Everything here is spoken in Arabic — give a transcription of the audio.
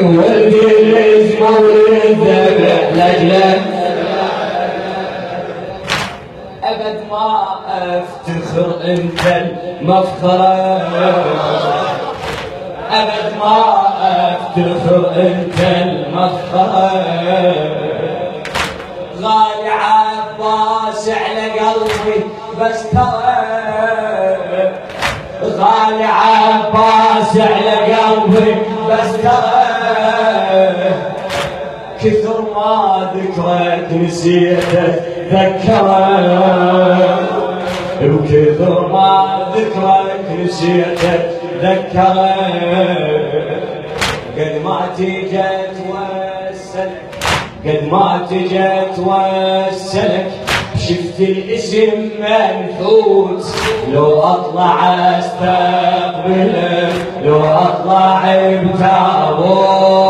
والجلس مولد ذبح لجلك أبد ما أفتخر أنت المفخرة أبد ما أفتخر أنت المفخرة غالي عباس على قلبي بس ترى غالي عباس على قلبي بس ترى كثر ما ذكرت نسيته ذكره وكثر ما ذكرت نسيته ذكره قد ما تجت وسلك قد ما تجت وسلك شفت الاسم منحوت لو اطلع استقبله لو اطلع بتابوت